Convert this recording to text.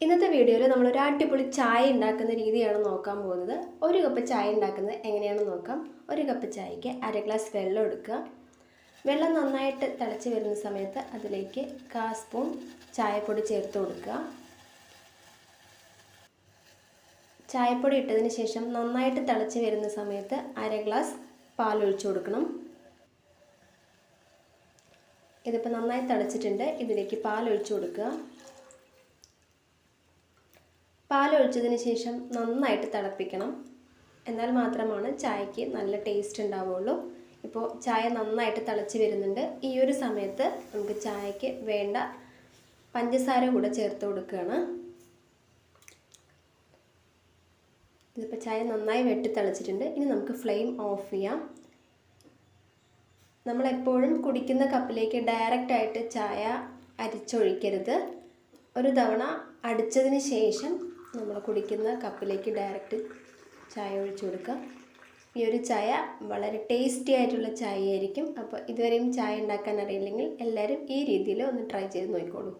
ഇന്നത്തെ വീഡിയോയിൽ നമ്മളൊരു അടിപൊളി ചായ ഉണ്ടാക്കുന്ന രീതിയാണ് നോക്കാൻ പോകുന്നത്. ഒരു കപ്പ് ചായ ഉണ്ടാക്കുന്നത് എങ്ങനെയാണെന്ന് നോക്കാം. ഒരു കപ്പ് ചായക്ക് 1/2 ഗ്ലാസ് വെള്ളം എടുക്കുക. വെള്ളം നന്നായിട്ട് തിളച്ച് വരുന്ന സമയത്ത് അതിലേക്ക് 1/4 സ്പൂൺ ചായപ്പൊടി ചേർത്ത് കൊടുക്കുക. ചായപ്പൊടി ഇട്ടതിന് ശേഷം നന്നായിട്ട് തിളച്ച് വരുന്ന സമയത്ത് 1/2 ഗ്ലാസ് പാൽ ഒഴിച്ചു കൊടുക്കണം. ഇതിപ്പോൾ നന്നായി തിളച്ചിട്ടുണ്ട്. ഇതിലേക്ക് പാൽ ഒഴിച്ചു കൊടുക്കുക. പാലൊഴിച്ചതിന് ശേഷം നന്നായിട്ട് തിളപ്പിക്കണം. എന്നാൽ മാത്രമാണ് ചായക്ക് നല്ല ടേസ്റ്റ് ഉണ്ടാവുള്ളൂ. ഇപ്പോൾ ചായ നന്നായിട്ട് തിളച്ച് വരുന്നുണ്ട്. ഈ ഒരു സമയത്ത് നമുക്ക് ചായക്ക് വേണ്ട പഞ്ചസാര കൂടെ ചേർത്ത് കൊടുക്കുകയാണ്. ഇതിപ്പോൾ ചായ നന്നായി വെട്ടി തിളച്ചിട്ടുണ്ട്. ഇനി നമുക്ക് ഫ്ലെയിം ഓഫ് ചെയ്യാം. നമ്മളെപ്പോഴും കുടിക്കുന്ന കപ്പിലേക്ക് ഡയറക്റ്റായിട്ട് ചായ അരിച്ചൊഴിക്കരുത്. ഒരു തവണ അടിച്ചതിന് ശേഷം നമ്മൾ കുടിക്കുന്ന കപ്പിലേക്ക് ഡയറക്റ്റ് ചായ ഒഴിച്ചു കൊടുക്കുക. ഈ ഒരു ചായ വളരെ ടേസ്റ്റി ആയിട്ടുള്ള ചായ ആയിരിക്കും. അപ്പോൾ ഇതുവരെയും ചായ ഉണ്ടാക്കാൻ അറിയില്ലെങ്കിൽ എല്ലാവരും ഈ രീതിയിൽ ഒന്ന് ട്രൈ ചെയ്ത് നോക്കിക്കോളൂ.